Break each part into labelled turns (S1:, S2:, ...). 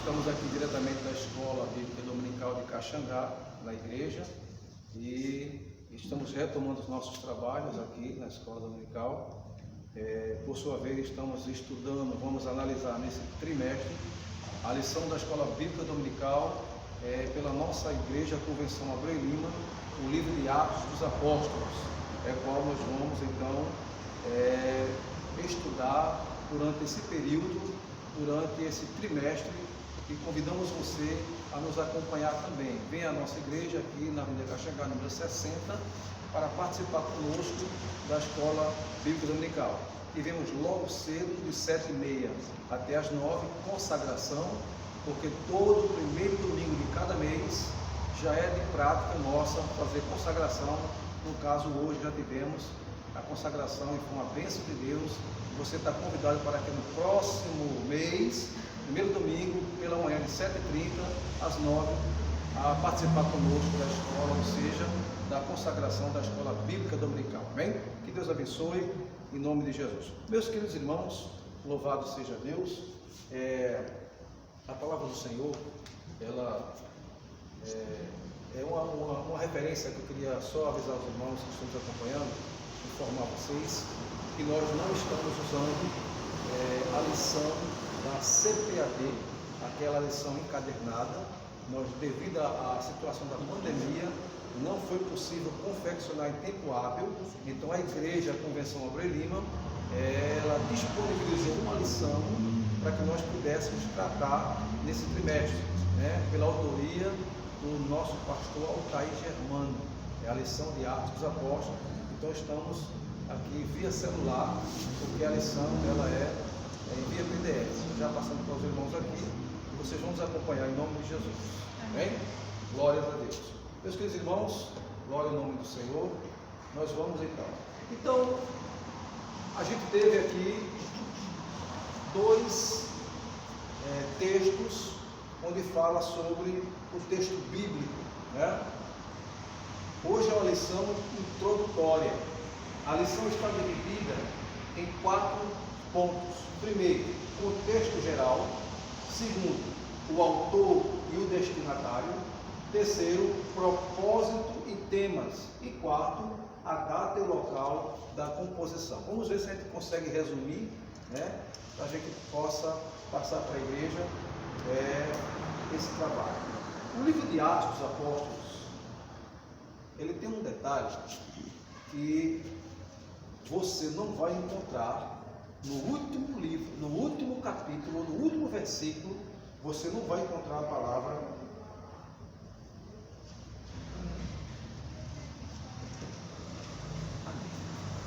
S1: Estamos aqui diretamente da Escola Bíblica Dominical de Caxangá, na igreja, e estamos retomando os nossos trabalhos aqui na Escola Dominical. Por sua vez, estamos estudando, vamos analisar nesse trimestre a lição da Escola Bíblica Dominical pela nossa Igreja Convenção Abreu Lima, o livro de Atos dos Apóstolos, qual nós vamos então estudar durante esse período, durante esse trimestre, e convidamos você a nos acompanhar também. Venha à nossa igreja aqui na Avenida Caxangá, número 60, para participar conosco da Escola Bíblica Dominical. Tivemos logo cedo, de 7h30 até as 9h, consagração, porque todo primeiro domingo de cada mês já é de prática nossa fazer consagração. No caso, hoje já tivemos a consagração e foi uma bênção de Deus. Você está convidado para que no próximo mês, primeiro domingo, pela manhã, de 7h30 às 9h, a participar conosco da escola, ou seja, da consagração da Escola Bíblica Dominical. Amém? Que Deus abençoe, em nome de Jesus. Meus queridos irmãos, louvado seja Deus. A palavra do Senhor, ela é uma referência que eu queria só avisar os irmãos que estão nos acompanhando, informar vocês que nós não estamos usando a lição da CPAD, aquela lição encadernada. Nós, devido à situação da pandemia, não foi possível confeccionar em tempo hábil. Então a Igreja Convenção Abreu Lima, ela disponibilizou uma lição para que nós pudéssemos tratar nesse trimestre, pela autoria do nosso pastor Altair Germano. É a lição de Atos dos Apóstolos. Então estamos aqui via celular, porque a lição ela é via PDF. Já passando para os irmãos aqui, e vocês vão nos acompanhar em nome de Jesus. Amém? Glórias a Deus. Meus queridos irmãos, glória ao nome do Senhor. Nós vamos então, a gente teve aqui dois textos onde fala sobre o texto bíblico, Hoje é uma lição introdutória. A lição está dividida em 4 pontos. Primeiro, contexto geral. Segundo, o autor e o destinatário. Terceiro, propósito e temas. E quarto, a data e o local da composição. Vamos ver se a gente consegue resumir, para a gente possa passar para a igreja esse trabalho. O livro de Atos dos Apóstolos, ele tem um detalhe que você não vai encontrar no último livro, no último capítulo, no último versículo. Você não vai encontrar a palavra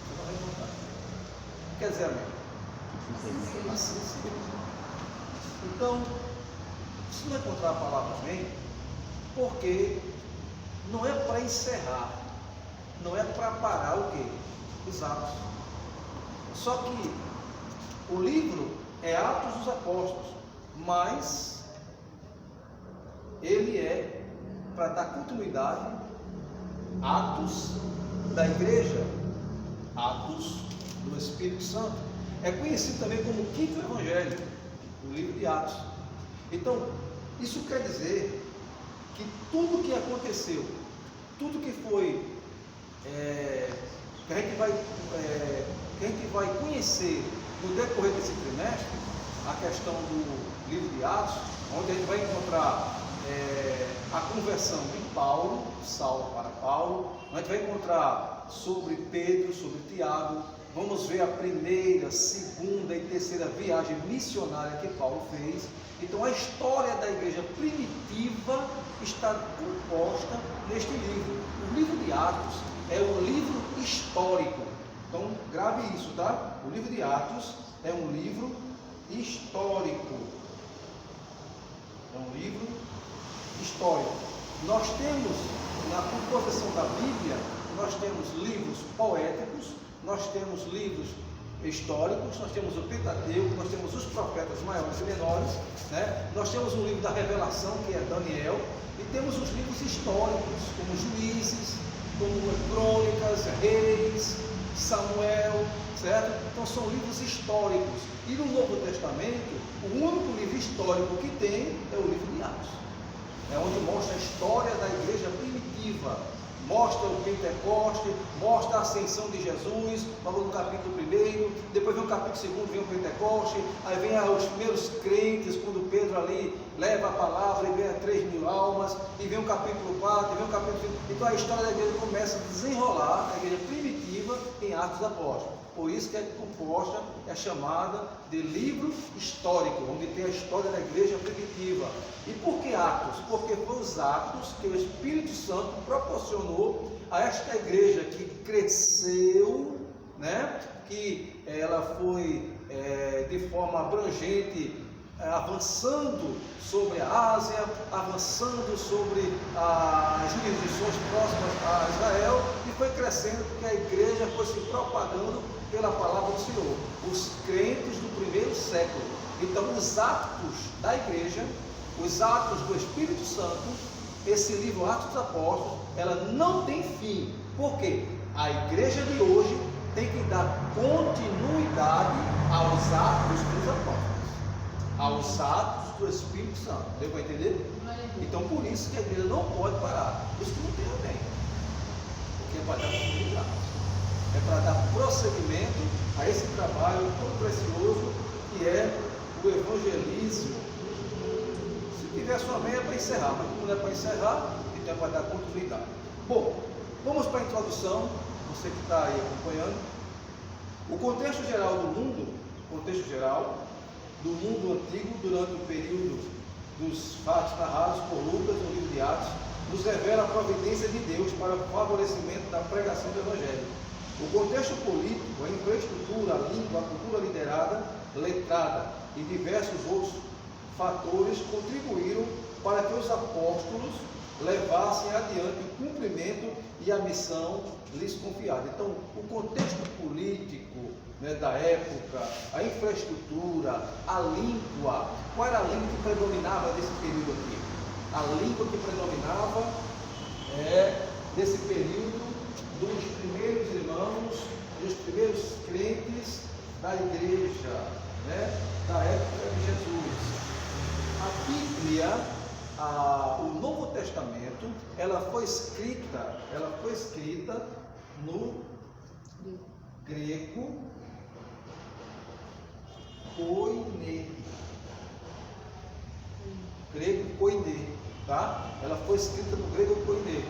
S1: você não vai encontrar. Quer dizer, amém? Assim sim. Então, você não vai encontrar a palavra amém, porque não é para encerrar, não é para parar o quê? Os Atos. Só que o livro é Atos dos Apóstolos, mas ele é para dar continuidade Atos da Igreja, Atos do Espírito Santo. É conhecido também como o quinto Evangelho, o livro de Atos. Então, isso quer dizer que tudo que aconteceu, tudo que foi que a gente vai conhecer no decorrer desse trimestre, a questão do livro de Atos, onde a gente vai encontrar a conversão de Paulo, Saulo para Paulo. A gente vai encontrar sobre Pedro, sobre Tiago. Vamos ver a primeira, segunda e terceira viagem missionária que Paulo fez. Então a história da igreja primitiva está composta neste livro. O livro de Atos é um livro histórico. Então grave isso, tá? O livro de Atos é um livro histórico. É um livro histórico. Nós temos, na composição da Bíblia, nós temos livros poéticos, nós temos livros históricos, nós temos o Pentateuco, nós temos os profetas maiores e menores, Nós temos um livro da Revelação, que é Daniel, e temos os livros históricos, como Juízes, como Crônicas, Reis, Samuel, certo? Então são livros históricos. E no Novo Testamento, o único livro histórico que tem é o livro de Atos. É onde mostra a história da igreja primitiva, mostra o Pentecoste, mostra a ascensão de Jesus, logo no capítulo 1, depois vem o capítulo 2, vem o Pentecoste, aí vem os primeiros crentes, quando Pedro ali leva a palavra e ganha 3.000 almas, e vem o capítulo 4, e vem o capítulo 5. Então a história da igreja começa a desenrolar, a igreja primitiva, em Atos dos Apóstolos. Por isso que é composta, é chamada de livro histórico, onde tem a história da igreja primitiva. E por que Atos? Porque foi os Atos que o Espírito Santo proporcionou a esta igreja que cresceu, né? Que ela foi de forma abrangente, avançando sobre a Ásia, avançando sobre as jurisdições próximas a Israel, e foi crescendo porque a igreja foi se propagando pela palavra do Senhor, os crentes do primeiro século. Então os atos da igreja, os atos do Espírito Santo, esse livro Atos dos Apóstolos, ela não tem fim, porque a igreja de hoje tem que dar continuidade aos atos dos apóstolos, aos atos do Espírito Santo. Deu para entender? Então por isso que a igreja não pode parar. Isso que não tem bem, porque é para dar continuidade, é para dar prosseguimento a esse trabalho tão precioso que é o evangelismo. Se tiver só amém é para encerrar, mas como não é para encerrar, então é para dar continuidade. Bom, vamos para a introdução. Você que está aí acompanhando, o contexto geral do mundo, antigo, durante o período dos fatos narrados por Lucas no livro de Atos, nos revela a providência de Deus para o favorecimento da pregação do Evangelho. O contexto político, a infraestrutura, a língua, a cultura letrada e diversos outros fatores contribuíram para que os apóstolos levassem adiante o cumprimento e a missão lhes confiada. Então, o contexto político, né, da época, a infraestrutura, a língua, qual era a língua que predominava nesse período aqui? A língua que predominava nesse período dos primeiros irmãos, dos primeiros crentes da igreja, né, da época de Jesus. A Bíblia, o Novo Testamento, ela foi escrita no grego koine. Grego koine, tá? Ela foi escrita no grego koine.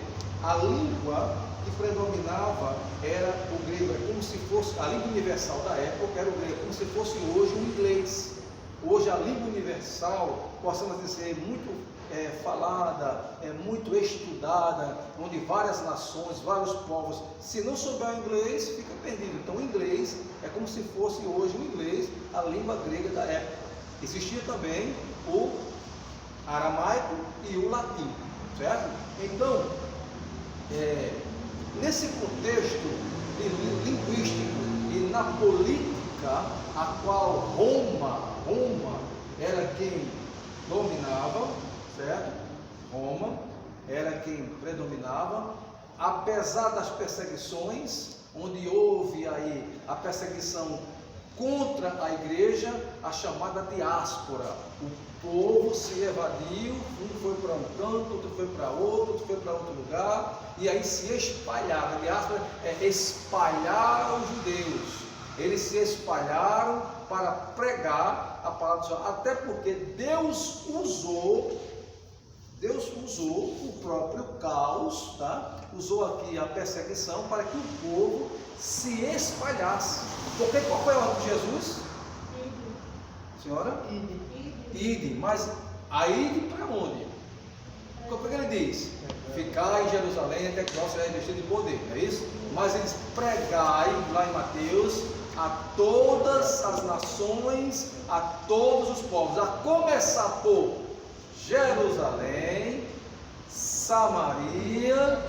S1: A língua que predominava era o grego, é como se fosse a língua universal da época, era o grego, como se fosse hoje o inglês. Hoje a língua universal, possamos dizer, muito falada, muito estudada, onde várias nações, vários povos, se não souber o inglês, fica perdido. Então o inglês é como se fosse hoje o inglês, a língua grega da época. Existia também o aramaico e o latim, certo? Então, nesse contexto linguístico e na política, a qual Roma era quem dominava, certo? Roma era quem predominava, apesar das perseguições, onde houve aí a perseguição contra a igreja, a chamada diáspora. O povo se evadiu, um foi para um canto, outro foi para outro foi para outro lugar, e aí se espalharam. A diáspora é espalhar os judeus. Eles se espalharam para pregar a palavra do Senhor, até porque Deus usou o próprio caos, tá? Usou aqui a perseguição para que o povo se espalhasse. Porque qual foi a ordem de Jesus? Senhora? Ide. Mas a ide para onde? O que ele diz? Ficar em Jerusalém até que nós sejamos revestidos de poder, não é isso? Mas eles pregai, lá em Mateus, a todas as nações, a todos os povos, a começar por Jerusalém, Samaria,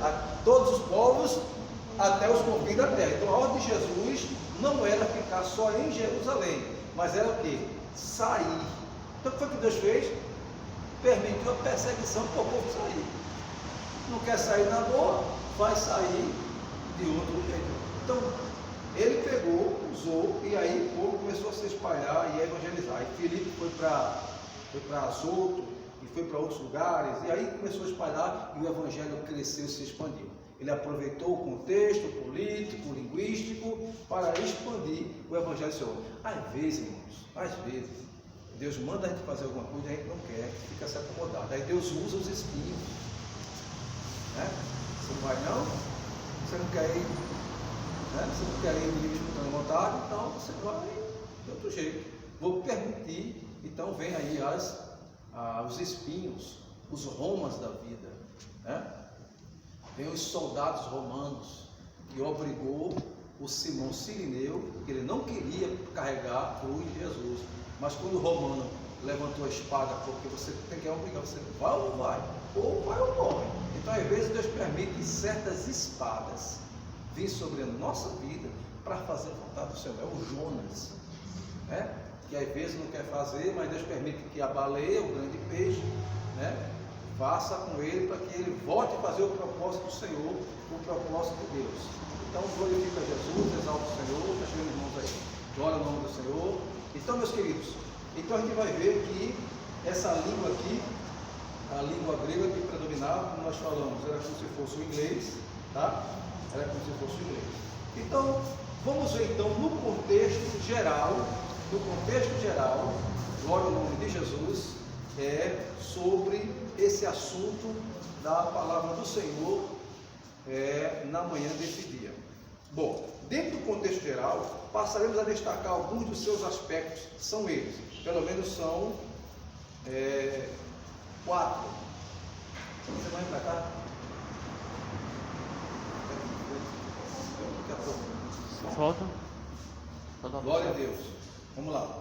S1: a todos os povos, até os confins da terra. Então a ordem de Jesus não era ficar só em Jerusalém, mas era o que? Sair. Então o que foi que Deus fez? Permitiu a perseguição para o povo sair. Não quer sair na boa? Vai sair de outro jeito. Então, ele pegou, usou, e aí o povo começou a se espalhar e a evangelizar. E Filipe foi para Azoto, e foi para outros lugares, e aí começou a espalhar, e o evangelho cresceu e se expandiu. Ele aproveitou o contexto político, linguístico, para expandir o evangelho do Senhor. Às vezes, irmãos, às vezes, Deus manda a gente fazer alguma coisa e a gente não quer, fica se acomodado. Aí Deus usa os espinhos. Né? Você não vai não? Você não quer ir? Né? Você não quer ir no livro escutando vontade? Então você vai de outro jeito. Vou permitir. Então vem aí os espinhos, os romas da vida. Né? Vem os soldados romanos, que obrigou o Simão Cirineu, que ele não queria carregar a cruz de Jesus. Mas quando o romano levantou a espada, porque você tem que obrigar, você vai ou não vai? Ou vai ou morre. Então, às vezes, Deus permite certas espadas vir sobre a nossa vida para fazer a vontade do Senhor. É o Jonas, né? Que às vezes não quer fazer, mas Deus permite que a baleia, o grande peixe, né, faça com ele para que ele volte a fazer o propósito do Senhor, o propósito de Deus. Então, glorifica Jesus, exalta o Senhor, está chegando irmãos aí, glória ao nome do Senhor. Então, meus queridos, então a gente vai ver que essa língua aqui, a língua grega que predominava, como nós falamos, era como se fosse o inglês, tá? Era como se fosse o inglês. Então, vamos ver então no contexto geral, glória ao nome de Jesus, sobre esse assunto da palavra do Senhor na manhã desse dia. Bom, dentro do contexto geral, passaremos a destacar alguns dos seus aspectos, são eles, pelo menos são 4. Você vai para cá?
S2: Solta.
S1: Glória a Deus. Vamos lá.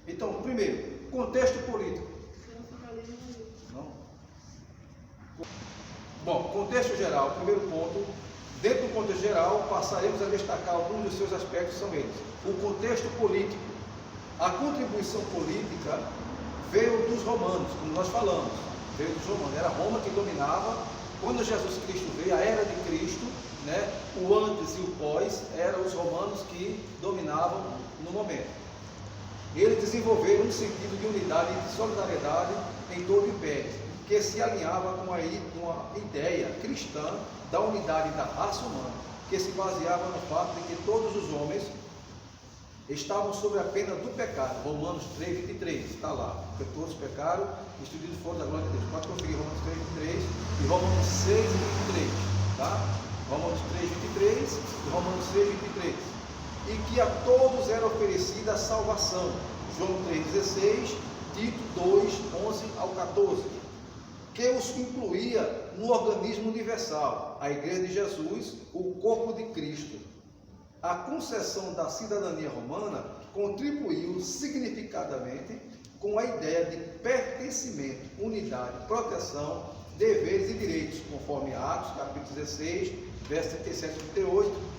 S1: Então, primeiro, contexto político. Não? Bom, contexto geral, primeiro ponto. Dentro do contexto geral, passaremos a destacar alguns dos seus aspectos, são eles. O contexto político. A contribuição política veio dos romanos, como nós falamos. Veio dos romanos. Era Roma que dominava. Quando Jesus Cristo veio, a era de Cristo, né, o antes e o pós, eram os romanos que dominavam no momento. Eles desenvolveram um sentido de unidade e de solidariedade em todo o império, que se alinhava com a ideia cristã da unidade da raça humana, que se baseava no fato de que todos os homens estavam sob a pena do pecado. Romanos 3:23, está lá, porque todos pecaram e destituídos foram da glória de Deus. Pode conferir Romanos 3:23 e Romanos 6:23, tá? Romanos 3:23 e Romanos 6:23. E que a todos era oferecida a salvação. João 3:16, Tito 2:11 ao 14. Que os incluía no organismo universal, a Igreja de Jesus, o corpo de Cristo. A concessão da cidadania romana contribuiu significativamente com a ideia de pertencimento, unidade, proteção, deveres e direitos, conforme Atos, capítulo 16, versos 37 e 38,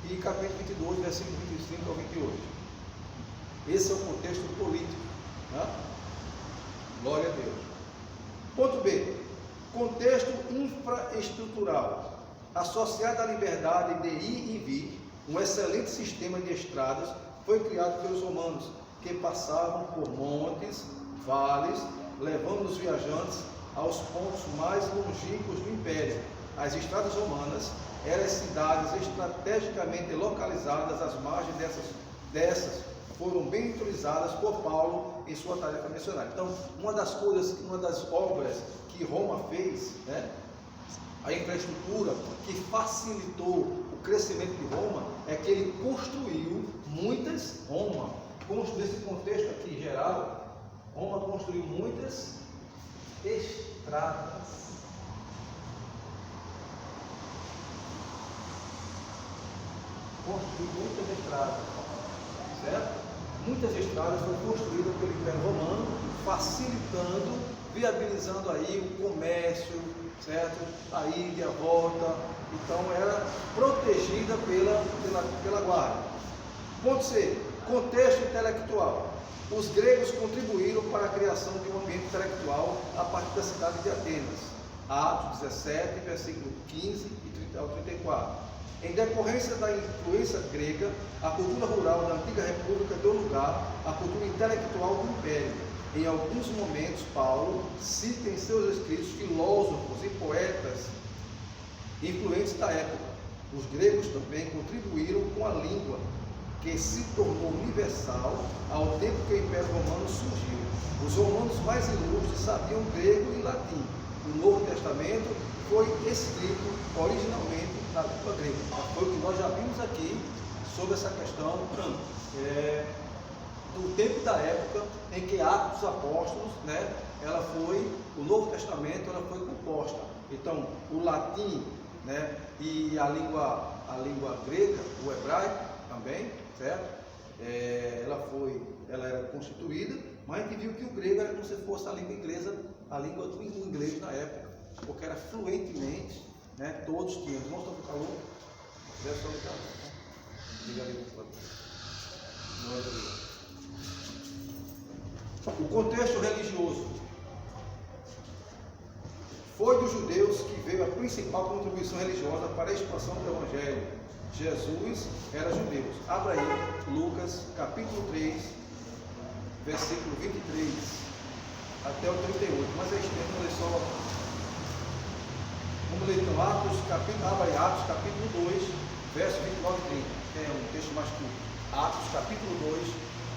S1: e capítulo 22, versículo 25 ao 28. Esse é o contexto político, né? Glória a Deus. Ponto B. Contexto infraestrutural. Associado à liberdade de ir e vir, um excelente sistema de estradas foi criado pelos romanos, que passavam por montes, vales, levando os viajantes aos pontos mais longínquos do império. As estradas romanas eram cidades estrategicamente localizadas às margens dessas foram bem utilizadas por Paulo em sua tarefa missionária. Então, uma das obras que Roma fez, né, a infraestrutura que facilitou o crescimento de Roma, é que ele construiu muitas, nesse contexto aqui geral, Roma construiu muitas estradas. Construiu muitas estradas, certo? Muitas estradas foram construídas pelo Império Romano, facilitando, viabilizando aí o comércio, certo? A ida, a volta. Então era protegida pela guarda. Ponto C. Contexto intelectual. Os gregos contribuíram para a criação de um ambiente intelectual a partir da cidade de Atenas. Atos 17, versículo 15 ao 34. Em decorrência da influência grega, a cultura rural da antiga república deu lugar à cultura intelectual do império. Em alguns momentos, Paulo cita em seus escritos filósofos e poetas influentes da época. Os gregos também contribuíram com a língua, que se tornou universal ao tempo que o Império Romano surgiu. Os romanos mais ilustres sabiam grego e latim. O Novo Testamento foi escrito originalmente na língua grega. Foi o que nós já vimos aqui sobre essa questão do tempo da época em que Atos dos Apóstolos, o Novo Testamento, ela foi composta. Então, o latim, e a língua grega, o hebraico também, certo? Ela era constituída, mas a gente viu que o grego era como se fosse a língua inglesa, a língua do inglês na época, porque era fluentemente, todos tinham. Os irmãos estão com calor? Deve estar no calor. Diga ali, por favor. O contexto religioso. Foi dos judeus que veio a principal contribuição religiosa para a expansão do Evangelho. Jesus era judeu. Abra aí, Lucas, capítulo 3, versículo 23 até o 38. Mas é extenso, vamos ler só. Vamos ler então abra aí, Atos, capítulo 2, verso 29 e 30. É um texto mais curto. Atos, capítulo 2,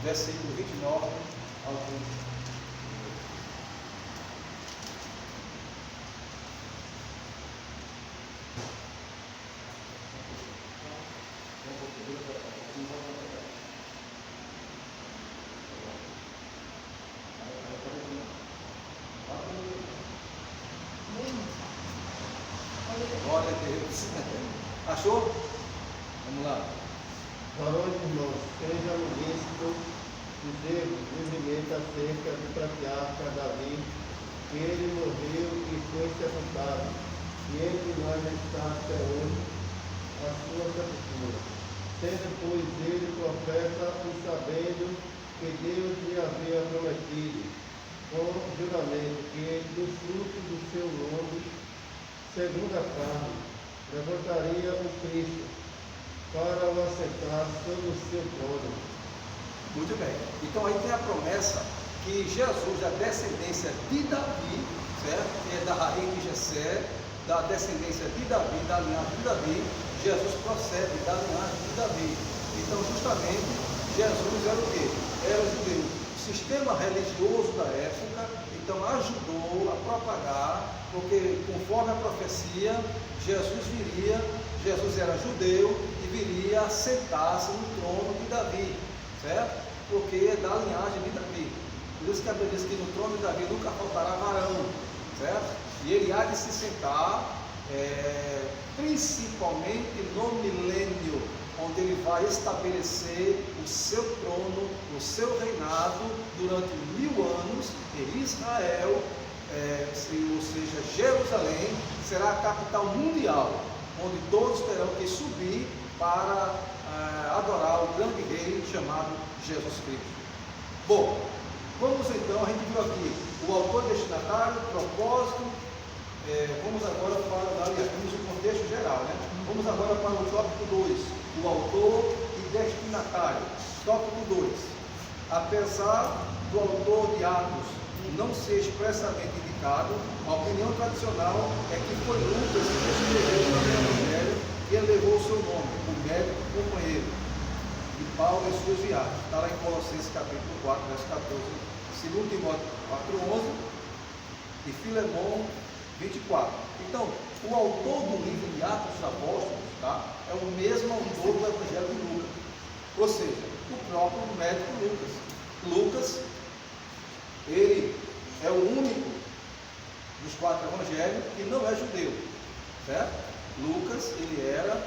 S1: versículo 29 ao 30. Glória a Deus. Achou? Vamos lá.
S2: Varões irmãos, seja-me lícito dizer-vos brevemente acerca do patriarca Davi, que ele morreu e foi sepultado, e entre nós está até hoje a sua sepultura. Sendo, pois, ele profeta e sabendo que Deus lhe havia prometido, com juramento, que do fruto do seu nome, segundo a carne, levantaria o Cristo para o assentar sobre o seu trono.
S1: Muito bem. Então aí tem a promessa que Jesus, da descendência de Davi, certo? Que é da raiz de Jessé, da descendência de Davi, da linhagem de Davi, Jesus procede da linhagem de Davi. Então justamente Jesus era o quê? Era o judeu. O sistema religioso da época, então ajudou a propagar, porque conforme a profecia, Jesus era judeu e viria a sentar-se no trono de Davi, certo? Porque é da linhagem de Davi. Por isso que a Bíblia diz que no trono de Davi nunca faltará varão, certo? E ele há de se sentar, principalmente no milênio, onde ele vai estabelecer o seu trono, o seu reinado durante 1000 anos, e Israel, ou seja, Jerusalém, será a capital mundial, onde todos terão que subir para adorar o grande rei chamado Jesus Cristo. Bom, vamos então, a gente viu aqui o autor e destinatário, propósito. Vamos agora para, aliás, temos o contexto geral, né? Vamos agora para o tópico 2, o autor e destinatário. Tópico 2. Apesar do autor de Atos não ser expressamente indicado, a opinião tradicional é que foi Lucas que escreveu o Evangelho e elevou o seu nome, o médico companheiro de Paulo em suas viagens. Está lá em Colossenses capítulo 4, verso 14, 2 Timóteo 4:11 e Filemão 24. Então, o autor do livro de Atos dos Apóstolos, é o mesmo autor do Evangelho de Lucas, ou seja, o próprio médico Lucas. Lucas, ele é o único dos 4 evangelhos que não é judeu, certo? Lucas, ele era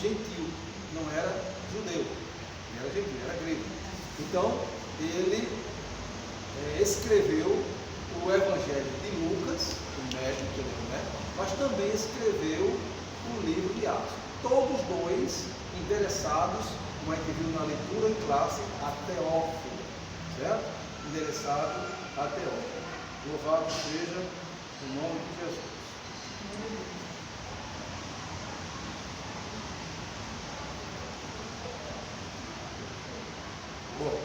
S1: gentil, não era judeu, ele era gentil, era grego. Então, ele escreveu o Evangelho de Lucas, o médico, mas também escreveu o livro de Atos. Todos dois interessados, como a gente viu na leitura em classe, a Teófilo, certo? Endereçado a Teófilo. Louvado seja No nome de Jesus. Bom,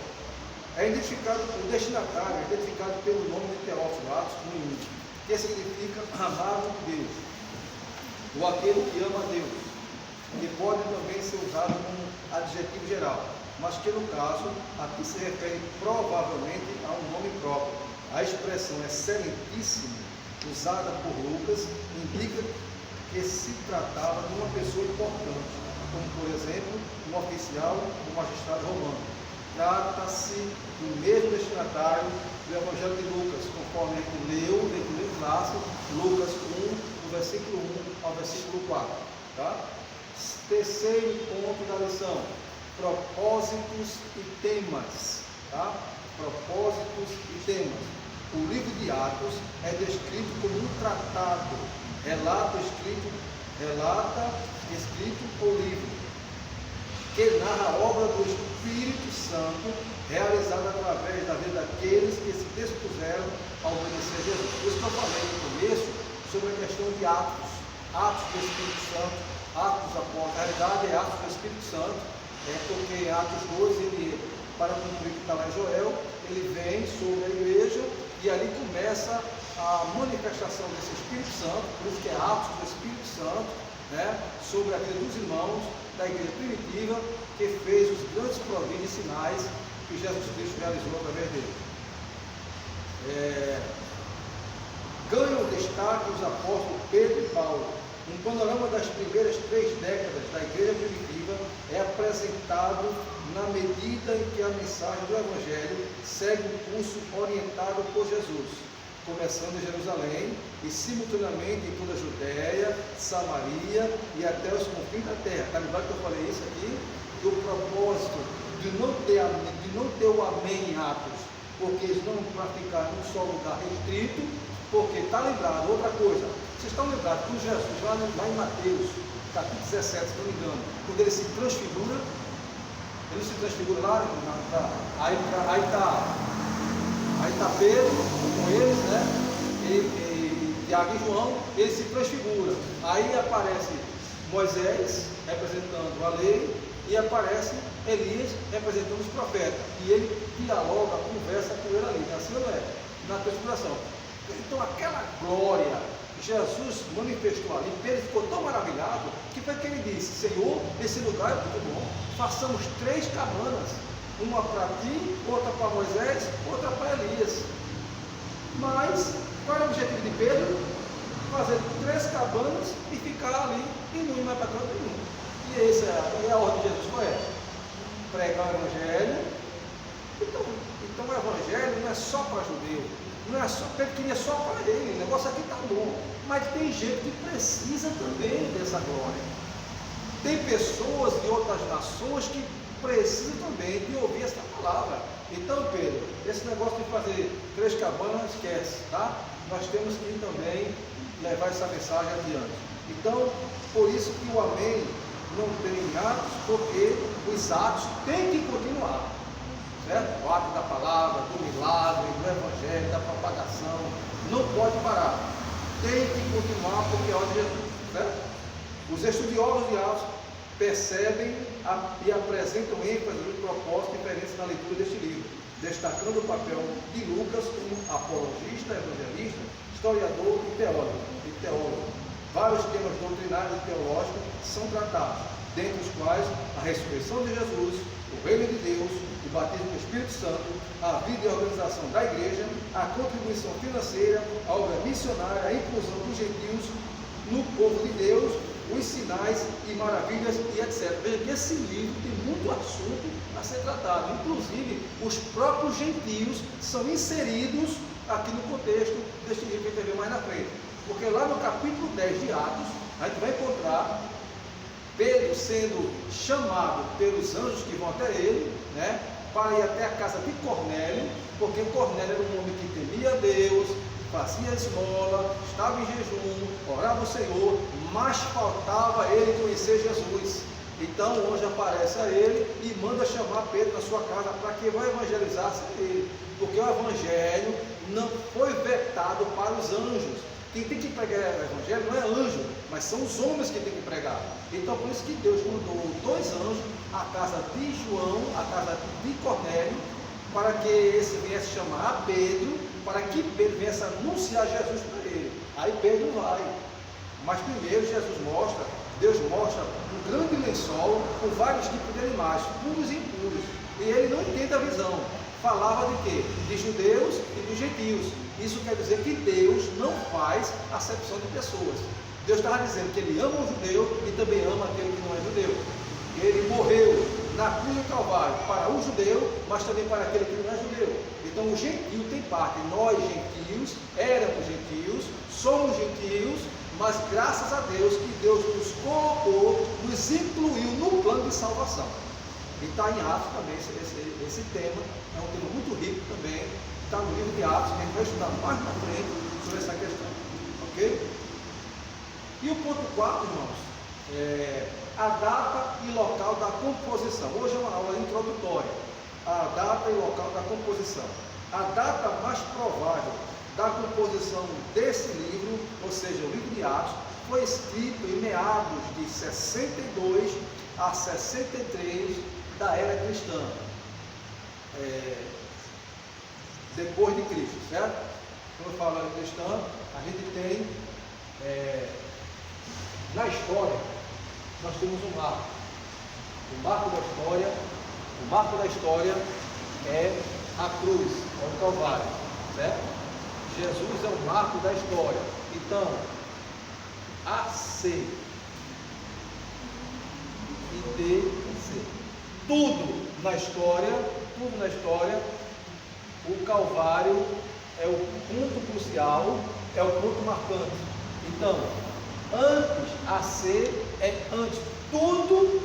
S1: é identificado, o destinatário é identificado pelo nome de Teófilo, Atos 1, que significa amado de Deus, ou aquele que ama a Deus, que pode também ser usado como adjetivo geral, mas que no caso aqui se refere provavelmente a um nome próprio. A expressão excelentíssimo, usada por Lucas, indica que se tratava de uma pessoa importante, como por exemplo um oficial ou magistrado romano. Trata-se do mesmo destinatário do Evangelho de Lucas, conforme a gente leu dentro do clássico, Lucas 1, do versículo 1 ao versículo 4. Tá? Terceiro ponto da lição: propósitos e temas. Tá? Propósitos e temas. O livro de Atos é descrito como um tratado, relata escrito ou livro, que narra a obra do Espírito Santo realizada através da vida daqueles que se dispuseram a obedecer a Jesus. Por isso que eu falei no começo sobre a questão de Atos do Espírito Santo, Atos dos Apóstolos. Na realidade é Atos do Espírito Santo, porque em Atos 2, ele, para cumprir o que está lá em Joel, ele vem sobre a igreja e ali começa a manifestação desse Espírito Santo, por isso que é Atos do Espírito Santo, né, sobre a vida dos irmãos da igreja primitiva, que fez os grandes prodígios e sinais que Jesus Cristo realizou através dele. Ganham destaque os apóstolos Pedro e Paulo. Um panorama das primeiras 3 décadas da igreja primitiva é apresentado na medida em que a mensagem do Evangelho segue um curso orientado por Jesus, começando em Jerusalém e simultaneamente em toda a Judéia, Samaria e até os confins da terra. Está lembrado que eu falei isso aqui? Do propósito de não ter o amém em Atos, porque eles não para ficar num só lugar restrito, porque está lembrado, outra coisa, vocês estão lembrados que Jesus, lá em Mateus, capítulo 17, se não me engano, quando ele se transfigura, lá, aí está Pedro com eles, né? E Tiago e João, ele se transfigura. Aí aparece Moisés representando a lei e aparece Elias representando os profetas. E ele dialoga, conversa com ele ali, assim não é? Na transfiguração. Então aquela glória que Jesus manifestou ali, Pedro ficou tão maravilhado que foi que ele disse: Senhor, esse lugar é muito bom, façamos 3 cabanas, uma para ti, outra para Moisés, outra para Elias. Mas qual era o objetivo de Pedro? Fazer 3 cabanas e ficar ali e não ir mais para canto nenhum. E essa é a ordem de Jesus, qual é? Pregar o Evangelho. Então o Evangelho não é só para judeu, não é só, Pedro queria só para ele, o negócio aqui está bom, mas tem gente que precisa também dessa glória. Tem pessoas de outras nações que precisam também de ouvir essa palavra. Então, Pedro, esse negócio de fazer 3 cabanas, esquece, tá? Nós temos que também levar essa mensagem adiante. Então, por isso que o amém não tem atos, porque os atos têm que continuar, certo? O ato da palavra, do milagre, do evangelho, da propagação, não pode parar, tem que continuar, porque é a ordem de Jesus, certo? Os estudiosos de Atos percebem e apresentam ênfase no propósito e diferença na leitura deste livro, destacando o papel de Lucas como apologista, evangelista, historiador e teólogo. Vários temas doutrinários e teológicos são tratados, dentre os quais a ressurreição de Jesus, o reino de Deus, o batismo do Espírito Santo, a vida e a organização da igreja, a contribuição financeira, a obra missionária, a inclusão dos gentios no povo de Deus, os sinais e maravilhas e etc. Veja que esse livro tem muito assunto a ser tratado, inclusive os próprios gentios são inseridos aqui no contexto deste livro que a gente vai ver mais na frente. Porque lá no capítulo 10 de Atos, a gente vai encontrar Pedro sendo chamado pelos anjos que vão até ele, né, para ir até a casa de Cornélio, porque Cornélio era um homem que temia a Deus, fazia esmola, estava em jejum, orava ao Senhor, mas faltava ele conhecer Jesus. Então o anjo aparece a ele e manda chamar Pedro na sua casa para que vai evangelizar ele, porque o evangelho não foi vetado para os anjos. Quem tem que pregar o evangelho não é anjo, mas são os homens que têm que pregar. Então por isso que Deus mandou 2 anjos à casa de João, à casa de Cornélio, para que esse viesse chamar a Pedro, para que Pedro viesse anunciar Jesus para ele. Aí Pedro vai. Mas primeiro Deus mostra um grande lençol com vários tipos de animais, puros e impuros. E ele não entende a visão. Falava de quê? De judeus e de gentios. Isso quer dizer que Deus não faz acepção de pessoas. Deus estava dizendo que ele ama o judeu e também ama aquele que não é judeu. Ele morreu na cruz do Calvário para o judeu, mas também para aquele que não é judeu. Então o gentio tem parte. Nós gentios, éramos gentios, somos gentios, mas graças a Deus que Deus nos colocou, nos incluiu no plano de salvação. E está em Atos também esse tema, é um tema muito rico também, está no livro de Atos, que a gente vai estudar mais na frente sobre essa questão, ok? E o ponto 4, irmãos, é a data e local da composição. Hoje é uma aula introdutória, a data e local da composição. A data mais provável da composição desse livro, ou seja, o livro de Atos, foi escrito em meados de 62 a 63 da era cristã, depois de Cristo, certo? Quando eu falo era cristã, a gente tem, na história, nós temos um marco. O marco da história é a cruz, é o Calvário, certo? Jesus é o marco da história. Então, AC e DC. Tudo na história, o Calvário é o ponto crucial, é o ponto marcante. Então, antes, AC é antes, tudo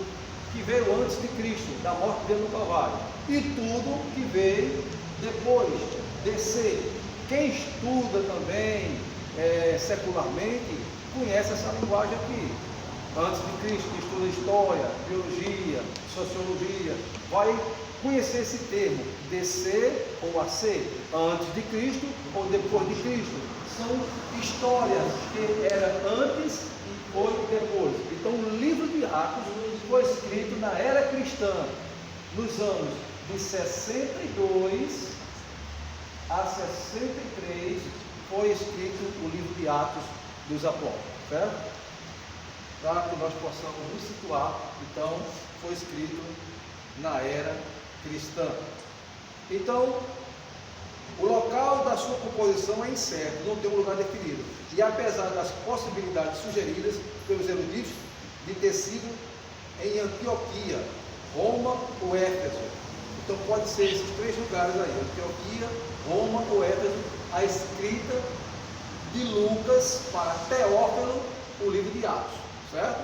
S1: que veio antes de Cristo, da morte dele no Calvário, e tudo que veio depois, DC. Quem estuda também secularmente conhece essa linguagem aqui. Antes de Cristo, que estuda história, biologia, sociologia, vai conhecer esse termo, DC ou AC, antes de Cristo ou depois de Cristo. São histórias que era antes e foi depois. Então o livro de Atos foi escrito na era cristã, nos anos de 62 a 63, foi escrito o livro de Atos dos Apóstolos, certo? Para que nós possamos nos situar, então, foi escrito na era cristã. Então, o local da sua composição é incerto, não tem um lugar definido. E apesar das possibilidades sugeridas pelos eruditos de ter sido em Antioquia, Roma ou Éfeso. Então pode ser esses 3 lugares aí, Antioquia, Roma ou Éfeso, a escrita de Lucas para Teófilo, o livro de Atos. Certo?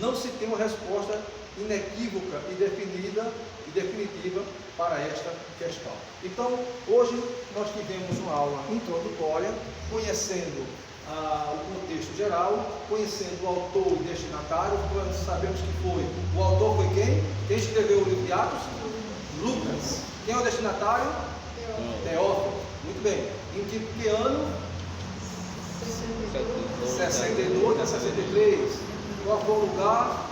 S1: Não se tem uma resposta inequívoca e definida e definitiva para esta questão. Então, hoje nós tivemos uma aula introdutória, conhecendo o contexto geral, conhecendo o autor e destinatário. Sabemos que foi. O autor foi quem? Quem escreveu o livro de Atos? Lucas. Quem é o destinatário? Teófilo. Muito bem. Em que ano? 62 a 63. Qual foi o lugar?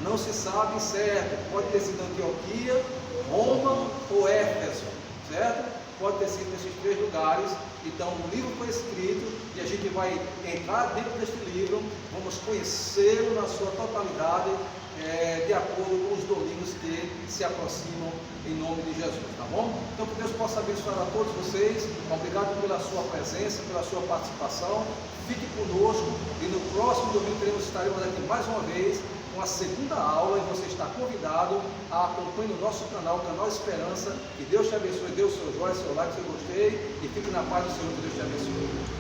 S1: Não se sabe certo. Pode ter sido Antioquia, Roma ou Éfeso, certo? Pode ter sido nesses 3 lugares. Então o livro foi escrito e a gente vai entrar dentro deste livro, vamos conhecê-lo na sua totalidade, de acordo com os domingos que se aproximam, em nome de Jesus, tá bom? Então que Deus possa abençoar a todos vocês. Obrigado pela sua presença, pela sua participação. Fique conosco e no próximo domingo estaremos aqui mais uma vez com a segunda aula, e você está convidado a acompanhar o nosso canal, o Canal Esperança. Que Deus te abençoe, dê o seu joinha, seu like, seu gostei, e fique na paz do Senhor. Que Deus te abençoe.